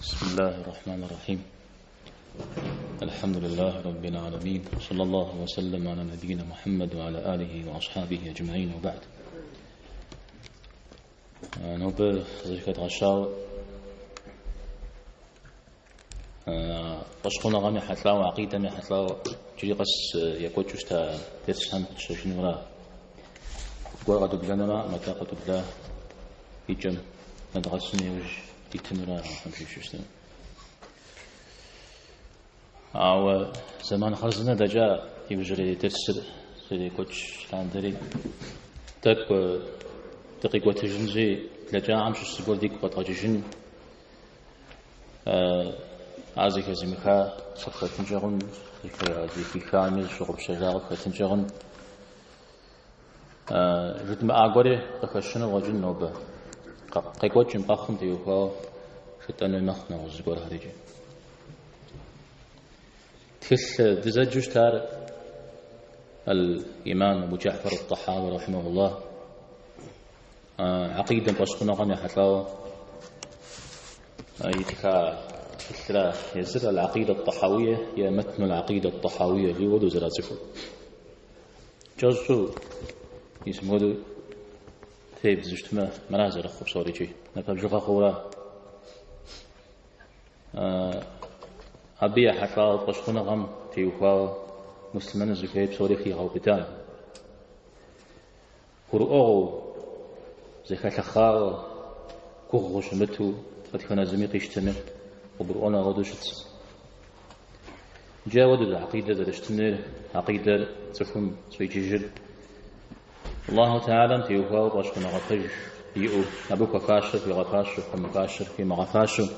بسم الله الرحمن الرحيم. الحمد لله رب العالمين، صلى الله وسلم على نبينا محمد وعلى آله وأصحابه أجمعين، وبعد. نوبة زكاة غشاو بشقنا غامي حتلاو عقيدة مي حتلاو جري قص يكوت شتا تسهم تشجن ولا قوة دبلنا متى قدبلا يجم ندغسني وج يتمرا خمسة شوشتن أو زمان خرزنا دجا يوجري تفسر سري كوتش لاندري تك دقيقة تجنزي لجا عمش سبول ديك وتجن عزيك زمكا صفة تنجرن في كامل شغل شجاع فتنجرن جد ما أقولي تخشنا وجن نوبة قيقوت جم قخم تيوها شتانو مخنا وزقور هريجي تخش دزاجوش تار الإمام أبو جعفر الطحاوي رحمه الله عقيدة بشقنا غني حتلاو يتكا الثلاث يزر العقيدة الطحاوية يا متن العقيدة الطحاوية في ودو زرازفو جوزو يسمودو ثيب زجتما منازل أخو بصوريجي نكاب جغا خورا أبيع حتلاو بشقنا غم تيوخا مسلمان زكايب صوريخي غوبتان قرؤو زكاة خاو كوغوش متو فتكنا زميق يجتمع وبرؤونا غدوشت جاودوا العقيدة درشتنا عقيدة تفهم سويجيجل الله تعالى تيوفاو باشكنا غفج يئو أبوك فاشر في غفاشر كم فاشر في مغفاشر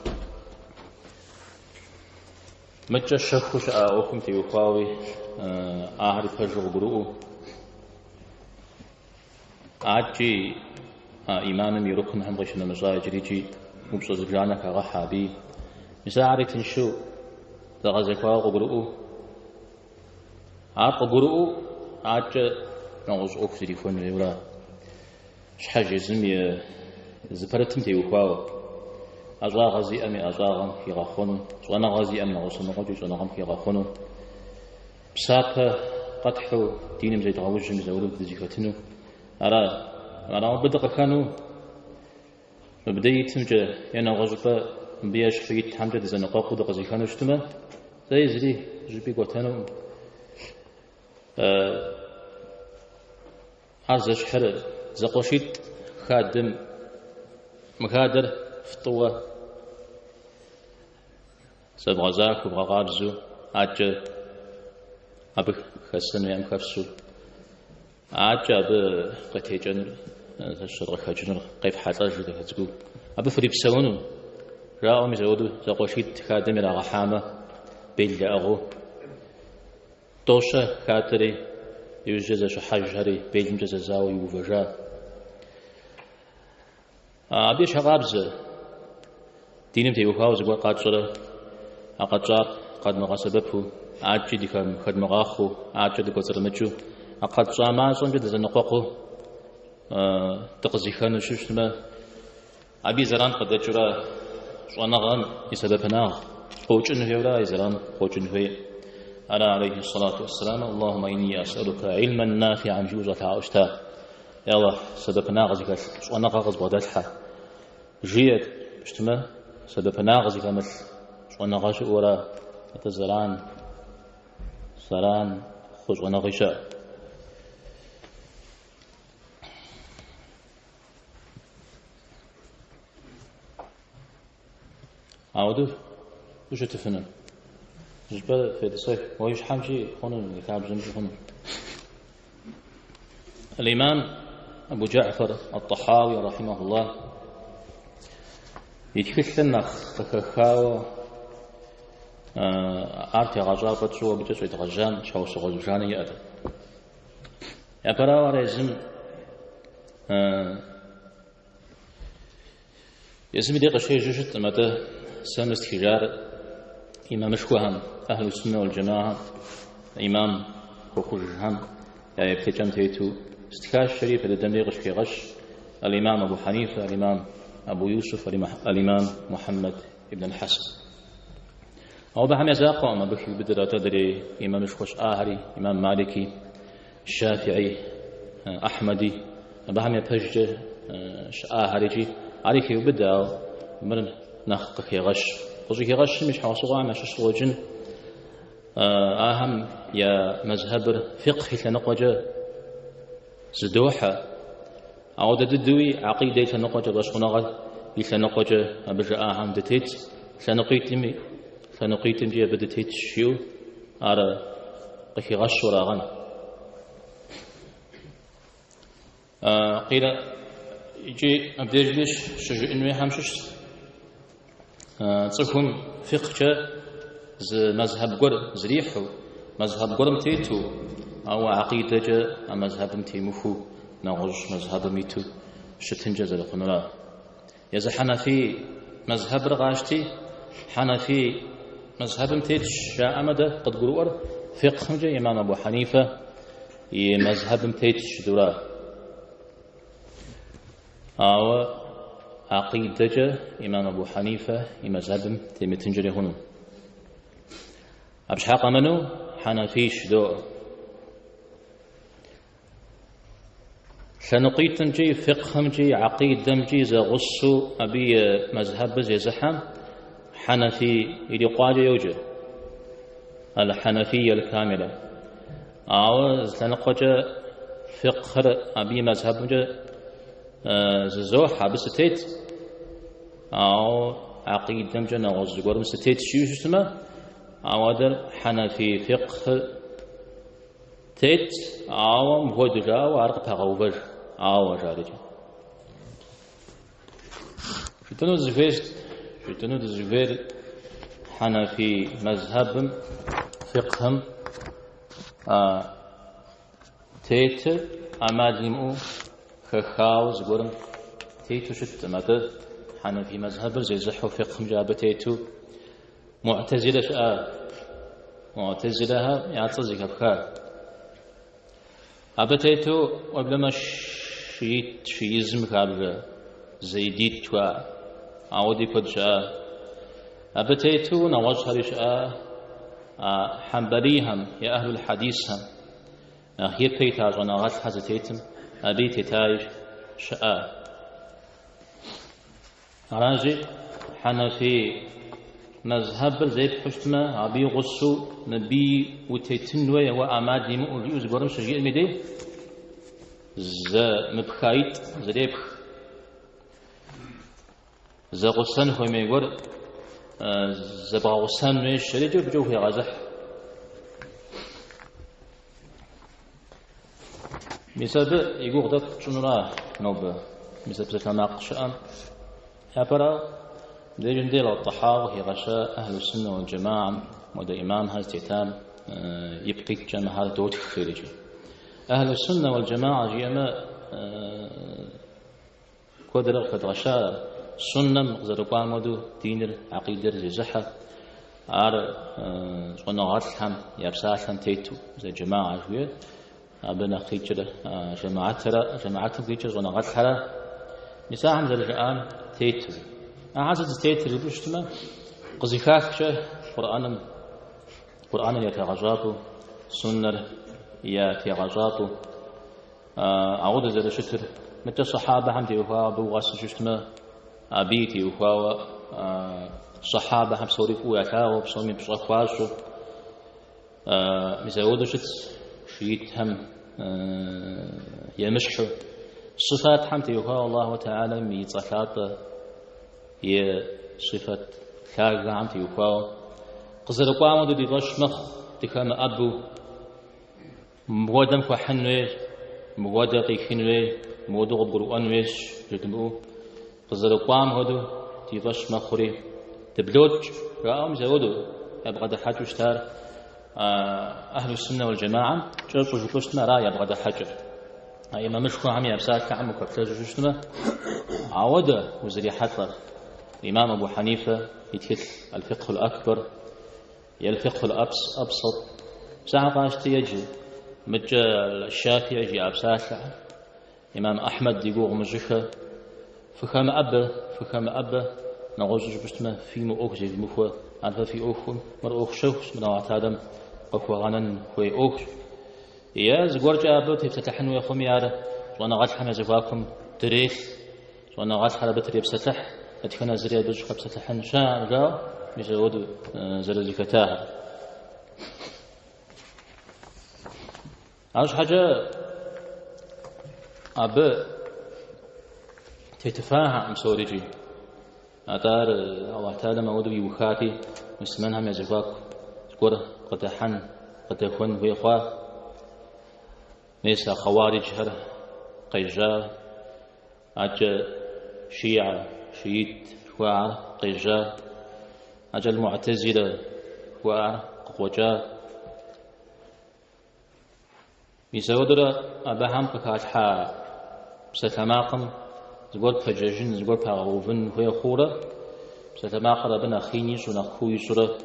مجا الشخوش أوكم تيوفاوي أعرف فجر برؤو عاجي إمام يركن هم غشنا مزاج ريجي مبصز جانك غحابي مساعري تنشو تغزكوا قبرؤو عاد قبرؤو عاد نغز أكثر يفون ولا شحاجة زمي زبرتم تيوكوا أزوا غزي أمي أزوا في غخونو وأنا غزي أمي غصن غجوج وأنا غم في غخونو بساقة قطحو دينم زي تغوجم زولو بذجيكتنو أنا بدق كانوا بداية تمجا يعني غزبا بياش فيت حمد زين قاقود غزي كانوا اجتماع زي زري جبي قوتانو عزش حر زقوشيت خادم مكادر فطوة سب غزاك وبغارزو عجا أبك خسن ويام خفسو عجا أب قتيجن تشرق خجن قيف حتى جد هتقول أب فريب سونو راهم يزودوا زقوشيت خادم إلى غحامة بيل أغو توشة خاطري يوجد شو حجري بيل مجز زاوي وفجاء أبيش غابز دينم تيوكاو زقوا قاتشرة أقاتشار قد مغاسببه عاجي ديكم قد مغاخو عاجي ديكو زرمجو أقاتشار ما صنجد زنقاقو تقزيخان وشوشتما أبي زران قد جرا وأنا غان يسبب ناغ خوجن هيولا يزران خوجن هي أنا عليه الصلاة والسلام اللهم إني أسألك علما نافعا جوزة عاشتا يا الله سبب ناغ زكاة وأنا غاغز بغدادها جيت اجتماع سبب ناغ زكاة مثل وأنا غاش ورا أتزران سران خوج وأنا غشاء عودو وش تفنن جبل في الصيف ويش حمشي خنون كعب زمشي خنون الإمام أبو جعفر الطحاوي رحمه الله يتكلم تخخاو أرتي غجابة شو بتسوي تغجان شو سغجان يأذى يا براو رزم يسمي دقة شيء جشت متى سمست حجار إمام مشكوهم أهل السنة والجماعة إمام كوكوجهم يبتجم تيتو استكاش شريف الدميغش في غش الإمام أبو حنيفة الإمام أبو يوسف الإمام محمد ابن الحسن أو بهم يزاقوا ما بكي بدر تدري إمام الخش آهري إمام مالكي الشافعي أحمدي بهم يبهج آهري عليك يبدأ من نخك يغش خصوصي يغش مش حاصوا مش صوجن أهم يا مذهب فقه لنقوجة زدوحة أو ددوي عقيدة لنقوجة بس خناغ لنقوجة برجع أهم دتيت لنقيتم جي بدتيت شيو على قخي غش وراغن قيل يجي أبديجلش شجع إنه همشش تصفهم فقه مذهب قر زريحو مذهب قرم تيتو أو عقيدة جا مذهب تيمفو نغج مذهب ميتو شتنجا زلقنا يزا حنفي مذهب رغاشتي حنفي مذهب تيتش جاء أمدا قد قرور فقه جا إمام أبو حنيفة مذهب تيتش دورا أو عقيدة جا إمام أبو حنيفة مذهب تيمتنجري هنو أبش حق منو حنفيش دو سنقيتم جي فقهم جي عقيدم جي زغصو أبي مذهب زي زحم حنفي إلي قاجة يوجد الحنفية الكاملة أو سنقوجة فقه أبي مذهب جي زوحة بستيت أو عقيدم جي نغز قرم ستيت شيو جسمه أودر حنفي فقه تيت أو مهودجا وعرق تغوبر أو جارج شتنو زفير حنفي مذهب فقهم تيت أماديمو خخاوز قرم تيتو شت مدى حنفي مذهب زي زحو فقهم جاب تيتو معتزلها يعتزك بخار أبتيتو وبلما شيزم خابر زيديت توا عودي كد شاء أبتيتو نوجه شاء حنبليهم يا أهل الحديث هم هي بيتاج ونغات حزتيتم أبي تتاج شاء راجع حنفي مذهب زي بحشتما عبي غصو نبي وتيتنوي وأمادي مؤلي وزبرم شجيء مدي ز مبخايت زريبخ ز غصان هو ميقور زبغ غصان نوي الشريجو بجوه غزح مثال يقول دك شنرا نوبة مثال بسكاماق شأم يابرا ديجن ديل الطحاوة هي غشاء أهل السنة والجماعة وده إمام هذا تيتام يبقي جمع هذا دوت خيرجي أهل السنة والجماعة جيما كودر قد غشاء سنة مقدر قامدو دين العقيدة زي زحة عار صنعات الحم يبساطا تيتو زي جماعة جوية أبنا خيجر جماعتهم خيجر صنعات الحرا مساهم زي الآن تيتو أعزز تيت الربشتما قزيكاكشة قرآن يتغجابو سنة يتغجابو أعود زي الشتر متى صحابة هم تيوها بوغاس شتما أبي تيوها صحابة هم سوريفو يتاغو بصومي بصفواسو مزاودو شت شيت هم يمشحو صفات هم تيوها الله تعالى ميتصفات هي صفة كارغة عم تيوكاو قصر قامو دي غشمخ تكام أبو مودم فحنوي مودا قيخنوي مودو قرآن ويش جتمو قصر قام هدو دي غشمخ خوري تبلوج رأهم زودو يبغى ده حاج وشتار أهل السنة والجماعة جرسو جوشتنا را يبغى ده حاجر أي ما مشكو عم يبسات كعمو كفتاج جوشتنا عودة وزري حطر الإمام أبو حنيفة يتكل الفقه الأكبر يا الفقه الأبسط ساعة قاشت يجي مجا الشافعي يجي أبساسة إمام أحمد يقول مجخة فخام أبا نغوش بستما في مؤخ زي مخوة عارفة في أخ مر أخ شوخ من عتادم قفوا غنن خوي أخ يا زغور جابت يفتحن ويخم ياره وانا غاش حنا زواكم تريخ وانا غاش حنا بتري بستح اتكنا زريا دوج بستحن شان جا ميزود زرزي فتاه عاوز حاجة أب تتفاهم سوريجي أدار الله تعالى ما ودي وخاتي مسمنها مزواك تقول قد حن قد يكون في إخوة ليس خوارج هر قيجا أجا شيعة شييت وعر قيجا أجا المعتزلة وعر قوجا يسودر أبهم كاتحا ستماقم زغور فجاجن زغور فاغوفن هي خورة ستماقر بنا خينيش ونخوي سورة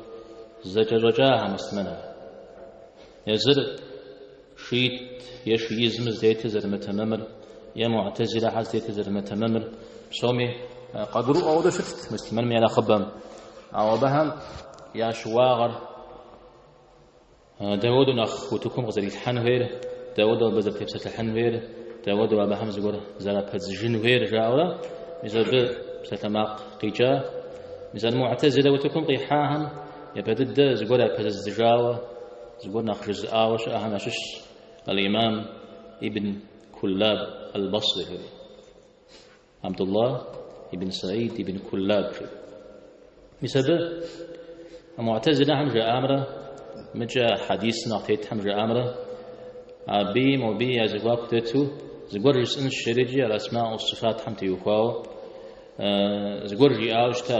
زجاجها مسمنا يزر شيت يشيزم زيت زر متممر يا معتزلة حز زيت زر متممر بسومي قدروا أو شفت مسلمان على خبم أو بهم يا شواغر داود نخ وتكم غزل الحنوير داود بزر تبسة الحنوير داود وابهم زغور زرا بزجنوير جاورا مزر بستماق قيجا مزر معتزلة وتكم قيحاهم يبدد زغور بزجاوة زغور نخ جزءاوش أهم أشش الإمام ابن كلاب البصري عبد الله ابن سعيد ابن كلاب بسبب المعتزلة هم جاء أمره مجا حديثنا تيت هم جاء أمره أبي موبي أزواج تتو زغور جسن الشريجي الأسماء والصفات هم تيوخاو زغور جياوشتا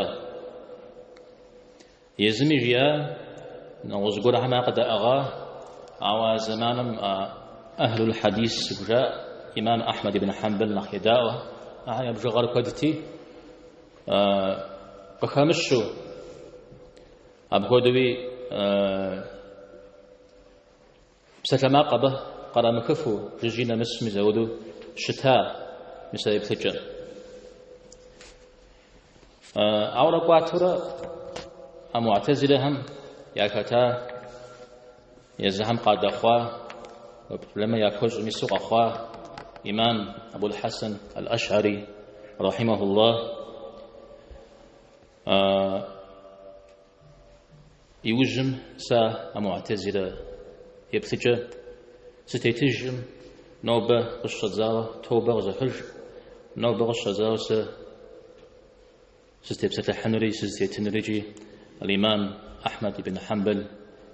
يزمي جيا نوزغور هم قد أغا أو زمانم أهل الحديث جاء إمام أحمد بن حنبل نخيداوه يبجو غير كدتي بخامشو أبغودوي بستماقبه قرا مكفو جينا مسمي زودو شتاء مثل يبتجر أولا قاتورا معتزلهم ياكتا يزهم قاد أخواه لما يأكل مسوق أخواه إمام أبو الحسن الأشعري رحمه الله يوجم سا معتزلة يبتجى ستيتجم نوبة غش زاوة توبة غزحج نوبة غش زاوة ستيبسة حنري ستيتنرجي الإمام أحمد بن حنبل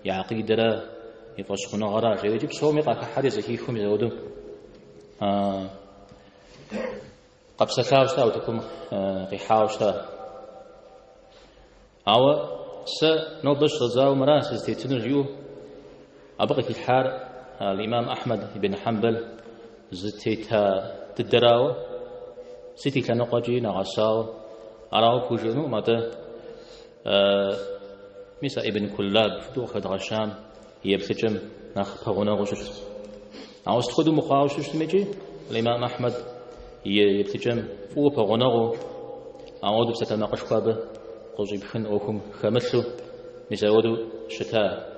يعقيد لا يفشخنا غراج يجب سومي طاك حديث كيكم يزودون قبسة ثاوشتا وتكم قيحاوشتا أو س نوبش رزاو مراس تيتنرجيو أبغي الحار الإمام أحمد بن حنبل زتيتا تدراو ستي كنقاجي نغساو أراو كوجنو ماذا ميسا ابن كلاب فتوخ غشام يبتجم ناخ بغونا غشر عاوز تخدو مخاوش تمجي الإمام أحمد يبتجم فو بغونا غو عاود بستا ناقش بابه قوزي بخن أوكم خمسو ميسا ودو شتاء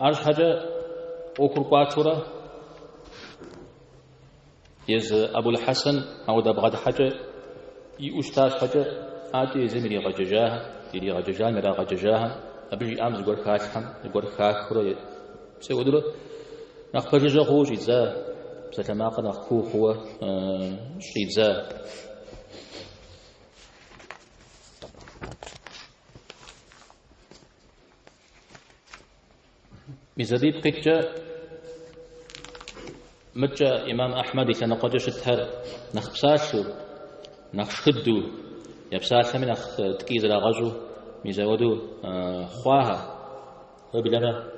أرش حاجة أوكر قاتورة يز أبو الحسن عاود أبغاد حاجة يؤشتاش حاجة عادي يزمري غجاجاها يدي غجاجان مرا غجاجاها أبجي أمز يقول خاكهم يقول خاكرو سيودلو نخبر جزا خوش يتزا بستماق نخكو هو يتزا مزدي بقيتجا متجا إمام أحمد كان قدش التهر نخبساشو نخشدو يبساس من أخ تكيز الغزو ميزودو خواها وبلنا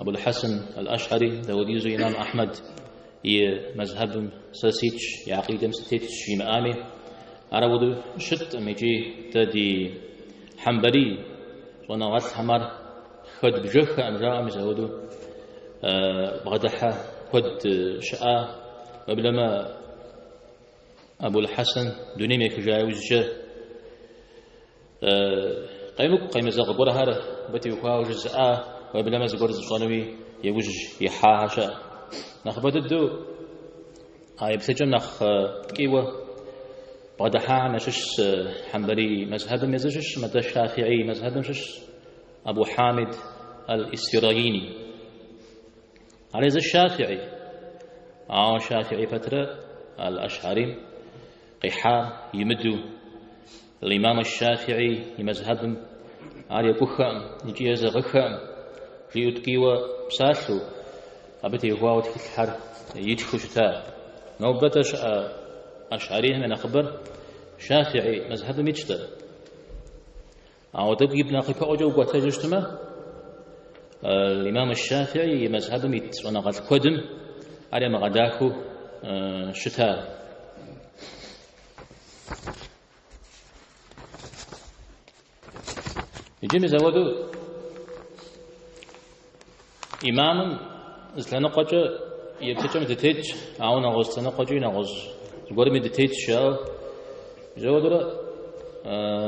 أبو الحسن الأشعري داوديزو إمام أحمد مذهب ساسيتش يعقيدة ستيتش يمامي أراودو شت ميجي تدي حنبلي ونغات حمر خد بجخ أمجاء ميزودو بغدحة خد شقا وبلما أبو الحسن دونيميك جاوز جه قيم زغبور هذا بتي وخاو جزء وبلا ما زغور زصانوي يوج يحاهشا نخبط الدو هاي بسجن نخ كيوه بعدها نشش حنبلي مذهب مزجش مدى الشافعي مذهب مشش أبو حامد الإسفرايني على الشافعي شافعي فترة الأشعري قحا يمدو الإمام الشافعي يمذهب على كخام يجيز غخام جيوت كيوة بساسو أبتي هو في الحر يدخشتا نوبتش أشعري من أخبر شافعي مذهب مجتر أو تبقي ابن أخي كأجو قوتجشتما الإمام الشافعي مذهب ميت ونغد قدم على مغداكو شتاء يجي مزودو إمام إسلام قجة يبتجم دتيج أو نغز تنقجي نغز زقول من دتيج شاو زودو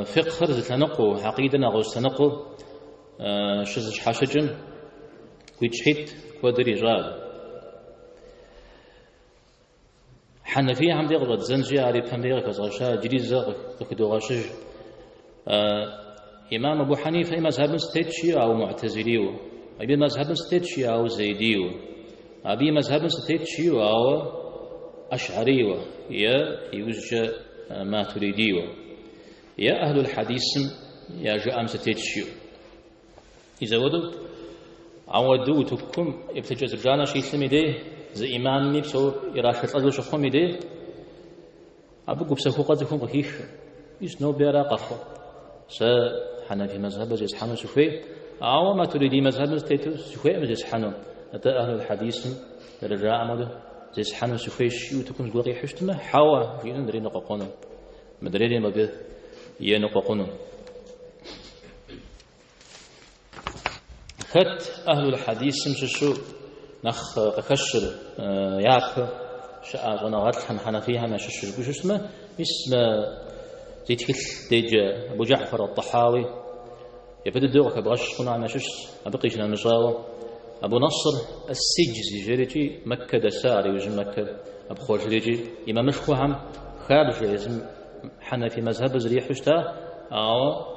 فقه زتنقو عقيدة نغز تنقو شزج حاشجن ويتشحيت كودري جال حنفية هم ديغ زنجي على بامبيغ كزغشا جريزة كدوغاشج إمام أبو حنيفة مذهب ستيتشي أو معتزليو أبي مذهب ستيتشي أو زيديو أبي مذهب ستيتشي أو أشعريو يا يوجد ما تريديو يا أهل الحديث يا جاء ستيتشيو إذا ودو عودو تكم ابتجاز رجانا شيء سميده زي إمام نفسه يراشد أزل شخص ميده أبو بسخو قد يكون قهيش يسنو بيرا قخو س حنفي مذهب زي حنو سفي أو ما تريدي مذهب ستيتو سفي زي حنو أتى أهل الحديث رجاء مده زي حنو سفي شيء تكون قوي حشتمه حوا في ندري نققونه مدري ما به ينققونه خت أهل الحديث مششو نخ قكشر ياك شاء غنغات حنفيها ما شش بوش اسمه زي تكل ديج أبو جعفر الطحاوي يبدو دوغك بغش قناع ما شش أبقيش المجاوة أبو نصر السجزي جريجي مكة دساري وجم مكة أبو خور جريجي إمام مشخوهم خارج يزم حنفي مذهب زريح وشتا أو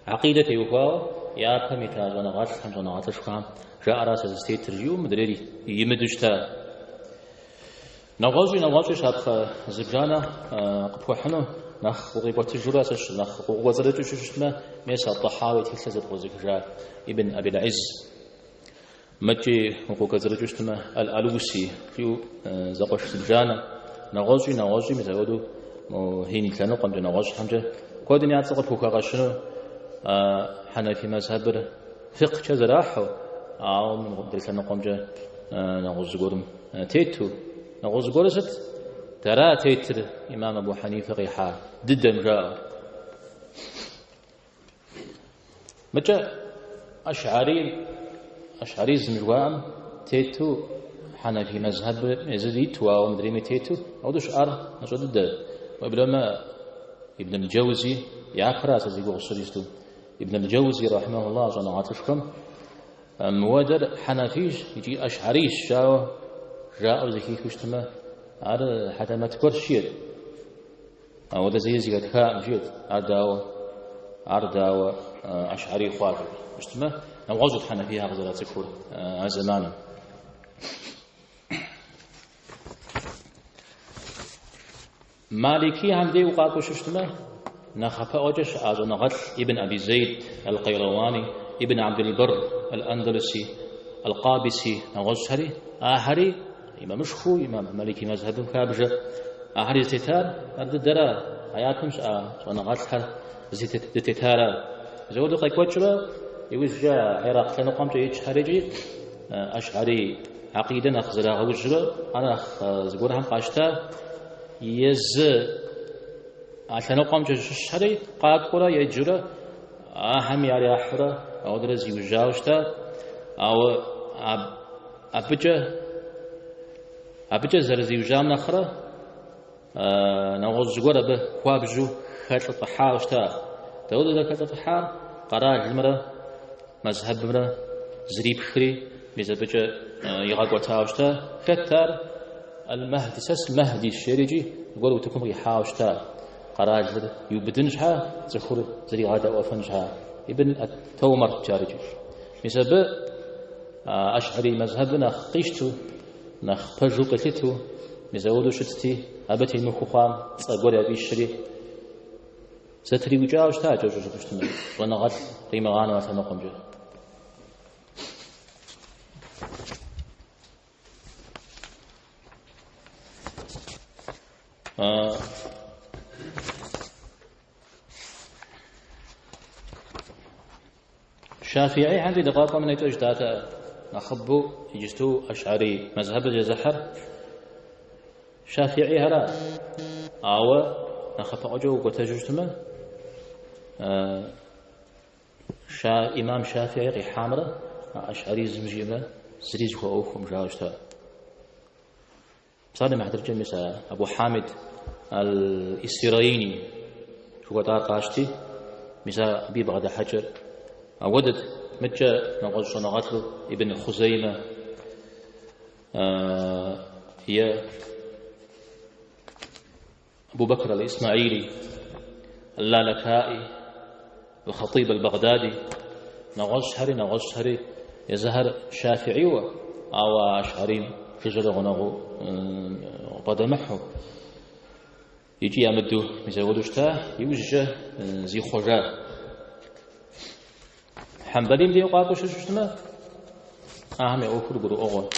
عقيدة يوفا يا كميتا جنغات خمس جنغات شخام جاء راس الستيت رجيو مدري يمدجتا نواجي شاب زبجانا قبوحنا نخ غيبت الجراسش نخ وزرت ششما ميسا الطحاوي تلسز الغزكجا ابن أبي العز مجي وقوك زرجشتما الألوسي فيو زقش زبجانا نواجي متعودو هيني كانوا قمت نواجي حمجة كودين يعتقد فوكا غشنو حنفي مذهب فقه كزراحو أو من قبل كانوا قمت نغوز قرم تيتو نغوز قرست ترى تيتر إمام أبو حنيفة غيحا ضد مجاء مجا أشعري زمجوام تيتو حنفي مذهب مزيديتو أو مدريمي تيتو أو دوش نجو ضد وإبلما ابن الجوزي يعكراس زي غصريستو ابن الجوزي رحمه الله جنعاتشكم موادر حنفيش يجي أشعريش جاء زكي كشتما على حتى ما تكور شيء أو ده زي كا مجيد أرداو أشعري خواجه كشتما نوجد حنفيها غزلات تكور زمانا مالكي عندي وقاكو ششتما نخفى أوجش نغل ابن أبي زيد القيرواني ابن عبد البر الأندلسي القابسي نغوش هري إمام مشخو إمام مالكي مذهب كابجة هري زيتار أرد الدرا حياتهم ونغل زيتار زودو قيكوتشرا يوز جاء عراق تنقام جيش هريجي أشعري عقيدة نخزرها وجرا أنا زقورهم قاشتا يز عشان قام جشري قاد قرا يجرا هم ياري أحرا أو درز يوجاوشتا أو أبجة أبجد زرزي وجام نخرة نغوز جورا به خوابجو خلط طحار وشتا تود ذاك الطحار قرار المرة مذهب مرة زريب خري بيزا بجا يغاق وتاوشتا كتر المهدي سس المهدي الشريجي يقولوا تكون يحاوشتا قرار يبدنجها زخور زري غادا وفنجها ابن التومر جارجي بسبب أشعري مذهبنا قيشتو نخ بجو قتلتو مزودو شتتي أبتي المخوخام صقوري أبي الشري ستري وجاوش تاجو جو بشتنا ونغط قيمة غانا وثنقم جو شافعي عندي دقاقة من يتوج داتا نخبو يجستو أشعري مذهب الجزحر شافعي هلا أو نخبو أجو وتجوجتما إمام شافعي غي حامرة أشعري زمجيمة زريج هو أوخم جاوشتا صار مع درجة مثلا أبو حامد الإسرائيلي شو قدار قاشتي مثلا أبي بغدا حجر أودد متى نغش نغتلو ابن خزيمة هي أبو بكر الإسماعيلي اللالكائي وخطيب البغدادي نغش هري يزهر شافعي أو أشعري فجر غنغو قدمحه يجي يمدو مزودوشتا يوجه زي خجاه حنبليم دي قاطو شو شتما أهم يأكل برو أغو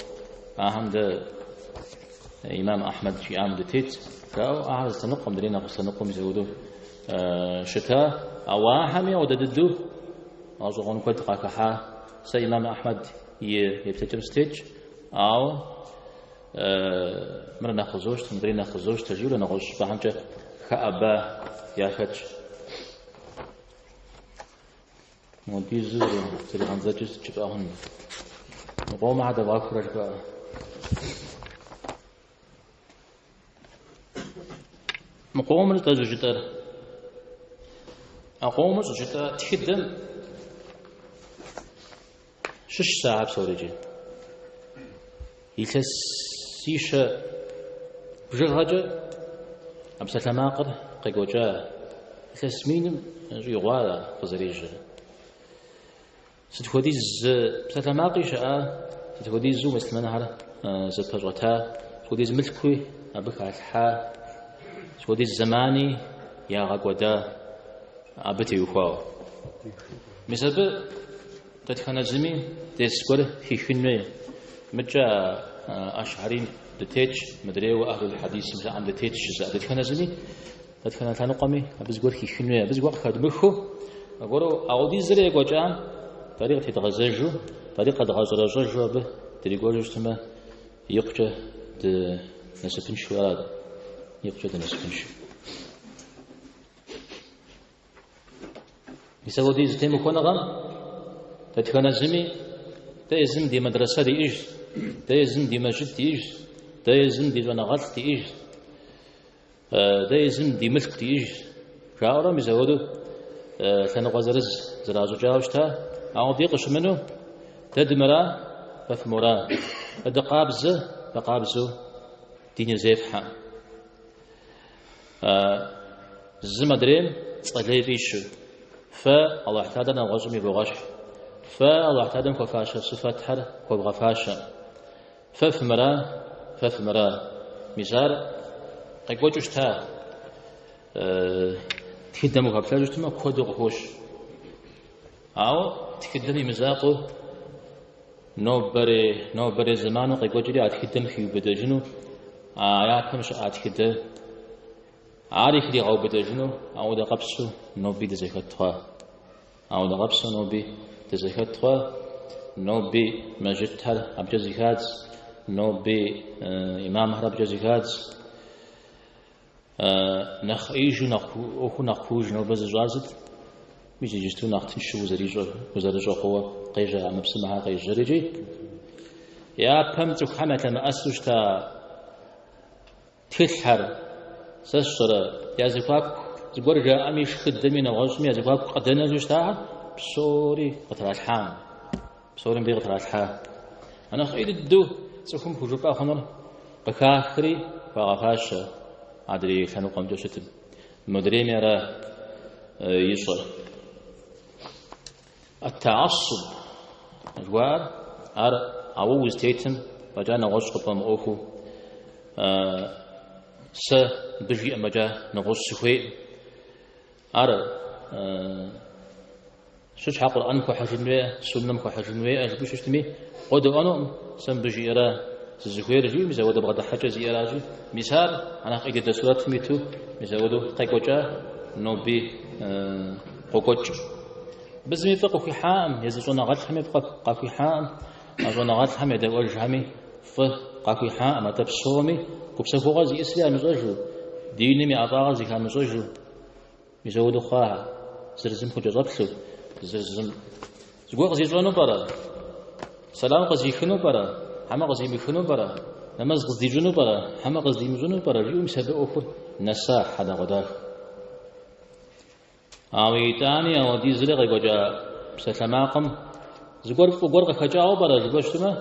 أهم ده إمام أحمد في عام دتيت كأو أهم استنقم درينا استنقم يزودو شتاء أو أهم يودددو أزغون كنت قاكحا سي إمام أحمد يبتجم ستيج أو مرنا خزوش تمدرينا خزوش تجيل نغش بهمجة خأبا ياخج موديز تري غنزاجس تشباهن نقوم عاد واخرج بقى مقوم التزوجتر أقوم التزوجتر تخدم شش ساعة بسوريجي يتسيش بجرهجة أبسط الماقر قيقوجا يتسمين يغوالا قزريجة ستخوديز بسلاماقي شاء ستخوديز زو مثل منهر زبطرتا ستخوديز ملكوي أبك على الحا ستخوديز زماني يا غاقودا أبتي وخواو مثل تتخنا زمي تسكور في خنوي مجا أشعرين دتيج مدريو أهل الحديث مثل عن دتيج جزاء تتخنا زمي تتخنا تنقمي أبزقور في خنوي أبزقور خدمخو أقولوا أودي زري قوجان طريقة تغزجو طريقة تغزجو به تريقول جسمه يقجة نسبنشو هذا يقجة نسبنشو يسوي دي زتيم كون غام تتكون زمي تيزم دي مدرسة دي إيش تيزم دي مسجد دي إيش تيزم دي جناغات دي إيش تيزم دي ملك دي إيش شاورا مزودو ثنغزرز زرازو جاوشتا أو ديقش منه تدمرا بفمرا الدقابزة بقابزو دين زيفحا الزمدرين صليبيشو فالله اعتادنا غزمي بغش فالله اعتادنا كفاشا صفات حر كبغفاشا ففمرا مزار قيقوجوش تا تخدمو قبل تما كودو غوش أو تخدمي مزاقو نوبري زمانو قيقوجري أتخدم خيو بدجنو آياتمش أتخدم عارف لي غو بدجنو أو دا قبسو نوبي دزيكتوا أو دا قبسو نوبي دزيكتوا نوبي مجدتر أبجزيكات نوبي إمام هرب جزيكات نخ إيجو نخو نخوج نوبز جازت ميجي جستو نختنشو وزريجو قوة قيجا مبسمها قيجا ريجي يا بمتك حمة ما أسوشتا تلحر سشر يا زكاك زبور جاء مش خدمي نغشمي يا زكاك قدنا زوجتها بسوري قطر الحام بسوري بيغ قطر الحام أنا خير الدو سكون بوجوكا خنر بكاخري فغفاش عدري كانوا قام جوشتم مدري ميرا يصر التعصب جوار عوز تيتم بجانا غش قبام أوكو س بجي أمجا نغش سخوي شوش حق القرآن كو حجنوية سنة كو حجنوية أجبوش اشتمي قد أنو سن بجي إرا سزخوي رجي مزود بغدا حاجة زي إراجي مثال أنا قيد دسولات ميتو مزودو قيقوجا نوبي قوقوج بزمي فقو في حام يزيزونا غاد حمي بقا في حام أزونا غاد حمي يدور جامي فقا في حام أتبسومي كبسكو غازي إسلام مزوجو ديني مي أطاغ زي كان مزوجو مزودو خواها زرزم خجو زبسو زرزم زقوق زيزونو برا سلام قزي خنو برا حما قزي بخنو برا نماز قزي جنو برا حما قزي مجنو برا ريوم سبب أخر نساء حدا غداك أوي تاني أو دي زرق يقجا بسلاماقم زقور خجاو برا زقوش تما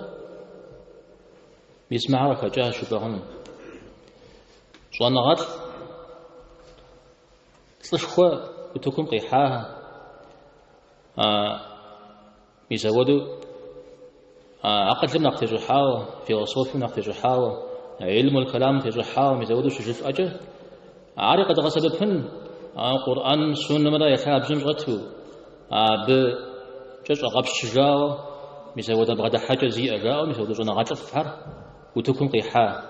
بيسمعوا خجاه شبههم شوانا غات تلشخوا بتكون قيحاها يزودوا عقل نقتجو حاوة فيلسوف نقتجو حاوة علم الكلام نقتجو حاوة يزودوا شجف أجل عارقة غسببهن قرآن سنة مرة يخاب زمجغته بجج أغاب شجاوة يزودا بغدا حاجة زي أجاوة يزودوا جونا غات فحر وتكون قيحاها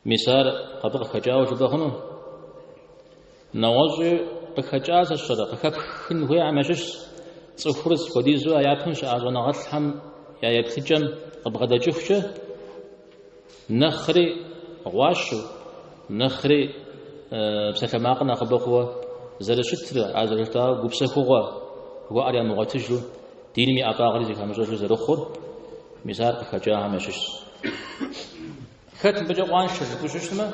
مثال قبل خجاوة جبهنو نواجه بخجاز الشرق خبخن هو عمشش صفرس وديزو يابنش أزونا غتحم يا يبتجن قبغدا جفشه نخري غواشو نخري بسكماقنا قبخوا زرشتر أزرشتا وبسكوا هو أريا مغتجو ديني أطاغري زي كامجوجو زرخور مثال بخجا عمشش ختم بجوان شجو ششتما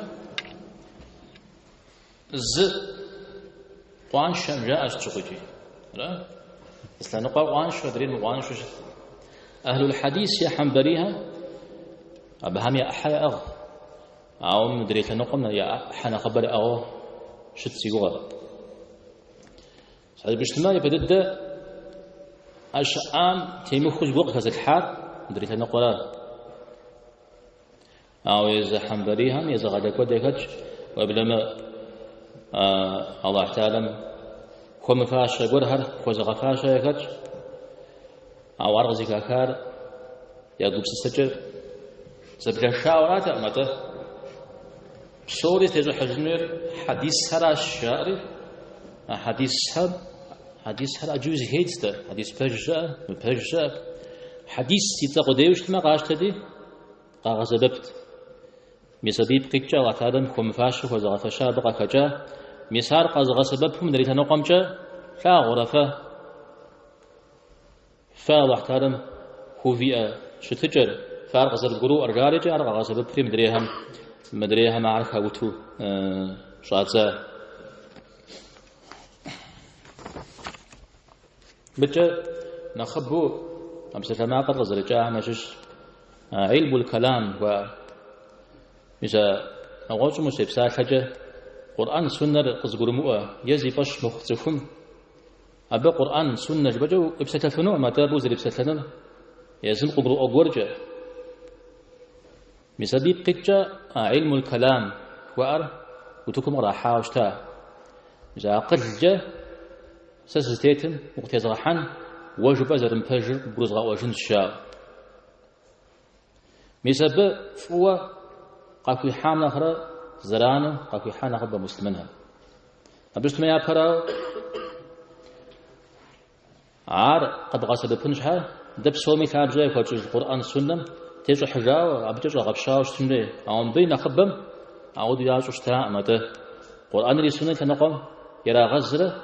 قوان شم جاء أشتغجي لا بس لأنه قوان شو درين قوان شو أهل الحديث يا حنبريها أبهم يا أحيا أغ أو مدري تنقمنا يا حنا خبر أغ شت سيجوا هذا بجتماع يبدأ أشأم تيمو خج وقت هذا الحال مدري تنقلا أو إذا حنبريها إذا غدا كودكج وبلما الله تعالى كم فاشة قرهر كوزغ فاشة يكج أو أرغزي كاكار يقوب سسجر سبجا شاورات أمته بصوري تجو حجمير حديث هر الشعر حديث هر أجوز هيدسته حديث بجاء حديث تتقديوش ما قاش تدي قاغزببت مسبيب قيتشا واتادم كم فاشة كوزغ فاشة بقى كجا مسار قازغ سببهم دريت نقمجا لا غرفة فاحترم خوفيا شتجر فارق زر الجرو أرجارج أرجع سبب في مدريها معركة وتو شاذة بتجا نخبو أمس ما قد زرجا مشش علم الكلام و إذا نقول مسيبسا حاجة قرآن سنة قزقرموها يزي باش مختفهم أبا قرآن سنة جبجو إبستلفنو ما تابوز إبستلفنو يزم قبرو أقورجا مسابيب قجا علم الكلام وأر وتكم راحة وشتا إذا قجا سسستيتم وقتيزغحان وجب أزرم فجر بروزغا وجن الشاو مسابة فوا قاكوي حامنا خرا زرانو قاكوي حانا خبا مسلمنها أبشت ما يابراو عار قد غاسب بنشها دب سومي كاب جاي فوجج القرآن السنة تيجو حجاو أبجج غبشاو شتمري أون بين خبم أعود ياجو شتاء ماده قرآن اللي سنة تنقم يرى غزرة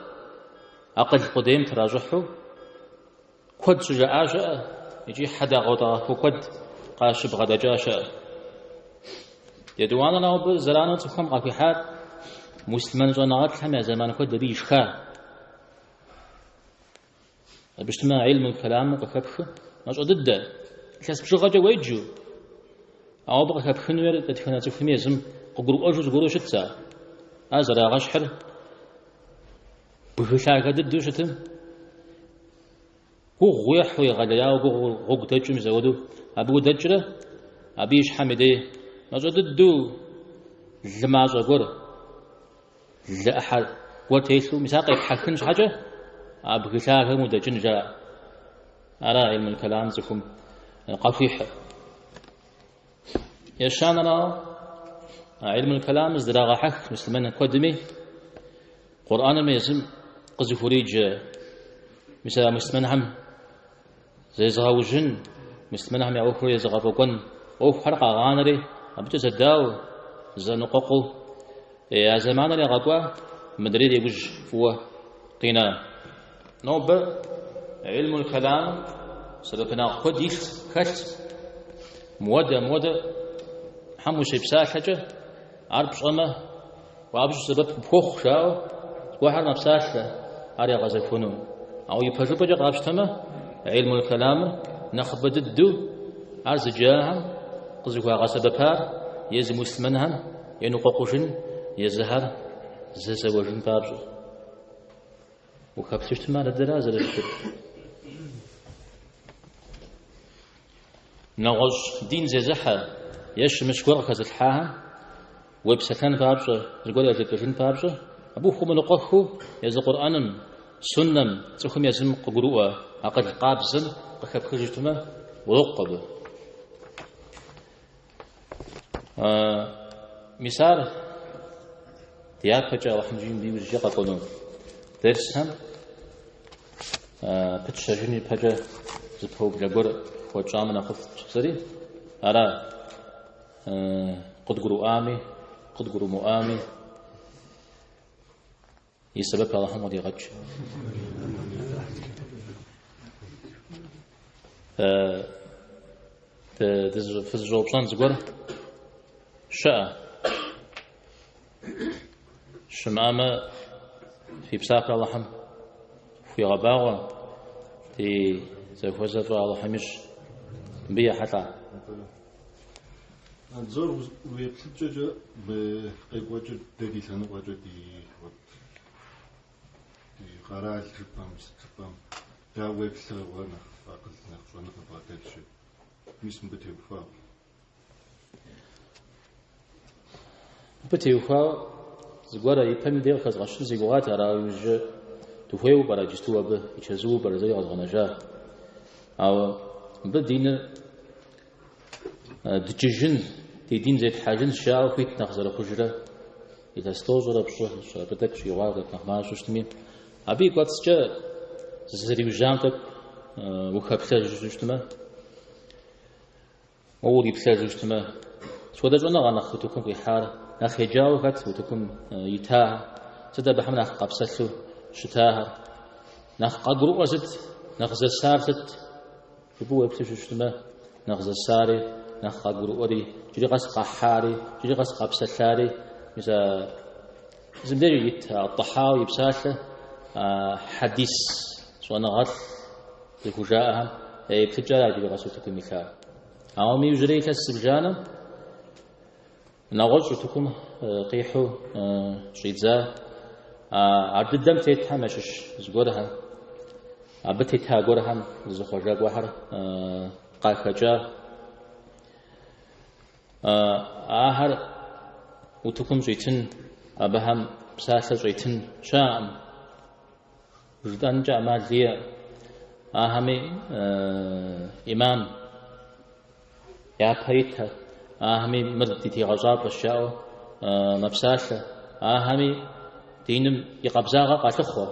أقل قديم تراجحه كد شجاع جاء يجي حدا غوطا كد قاشب غدا جاشا يدوانا نوب زرانو تفهم قفيحات مسلمان جنات لهم يا زمان كود بيشخا بجتماع علم الكلام قفبخ مش ضد كاس بشغجة ويجو أو بقى كبخن ورد تدخنا تفهم يزم قبرو أجوز قرو شتى أزرا غشحر بفشاك ضد شتم هو غيح ويغليا وغو تجم زودو أبو دجرة أبيش حمدي مش ضدو لما زغور لا أحد وتيسو مساق يحكنش حاجة أبغشاك مدجن جاء أرى علم الكلام زكم قفيح يشاننا علم الكلام ازدراغ حق مسلمان قدمي قرآن ما يزم قزفوريج مثلا مسلمان هم زي زغاوجن مسلمان هم يعوفوا يزغابوكن أو حرق غانري أبتو زداو زنققو يا زمان اللي غطوا مدريد يوج فوه قينا نوب علم الكلام سلكنا قديس خت مودة حمو شيبسا حاجة عرب شغمة وعبش سبب بخوخ شاو واحد نفساش عريا غزفونو أو يفجر بجا غابش تما علم الكلام نخبد الدو عرز جاهم قزقوا غسببار يز مسلمنهم ينققوشن يزهر زوجن بابجو وكبتشت ما الدراسة للشرك نغش دين زي زحا يش مشكور كزحاها وبسكن بابجو زقول يزكشن بابجو أبوه من قخو يز قرآنم سنم تخم يزم قبروة أقل قابزن بخبخجتما ورقبه مثال ديار بجا وحمجين بيوز جاقا قولون درس هم بتشجني بجا زبهو بجاقور وجامنا خف شخصري أرى قد قروا آمي قد قروا مؤامي يسبب الله حمد يغج في الجواب شان زقور شاء شمامة في بساق الله حم في غباوة في زفوزة الله حمش بيا حتى زور ويبتجج بقوجد دقي سنة قوجد دي قرار شبام شبام دا ويبسر وانا فاقل نخشونا فبعدك شيء مش مبتي بفا بتي بفا زغورا يفهم دير خز غشن زغوات على وجه تفيو برا جستوا به يشزو برا زي غنجا او بدين دججن دين زيت حاجن شاو فيت نخزر خجره إذا استوزر بشوف بدك شي واقع نخما شوشتمي أبي قاتسجا زري وجامتك وخبث جوجتما أولي بث جوجتما سودا جونا غنخوتكم في حار نخجاو خت وتكم يتاه سدا بحمنا قبسلو شتاه نخ قدرو وزت نخز سارت يبو بث جوجتما نخز ساري نخ قدرو ودي جري قص قحاري جري قص قبسلاري مثلا زمدري يت الطحاوي بساله حديث سواء غث لفجاءهم بتجارة يجب غسوتكم مثال عوامي يجري كالسبجانة نغج وتكم قيحو شيدزا عبد الدم تيتحمشش زغورها عبد تيتها زخرجا غوحر قاخجا آخر وتكم جيتن أبهم بساسة جيتن شام جدان جامع ليه آهمي إمام يا بيتها آهمي مردتي غزاب الشاو مبساسة آهمي دينم يقبزاغا قاتخوا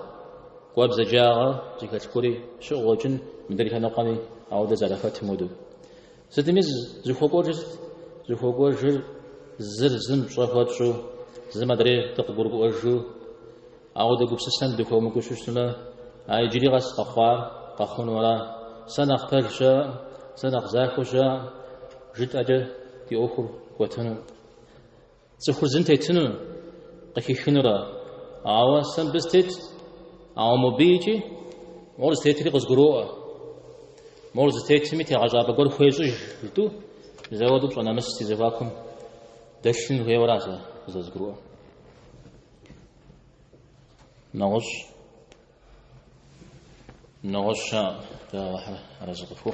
وابزجاغا زي كتكوري شغوجن مدريها نقامي أو دزالفات مودو ستميز زخوغور جر زرزم شوفات شو زمدري تقبرق أرجو أو دقوب سسن دكوا مكوششتما أي جري غس قخوار قخون ولا سنخ برشا سنخ زاكوشا جد أجل دي أخر وتنو تخرزن تيتنو قكي خنرا أو سنبستيت أو مبيجي مورز تيتري قزقروه مورز تيتمي تغجاب قول خويزوج لتو زودو بصنا مستي زفاكم دشن هي وراسة زقروه نغش شام رزق فوق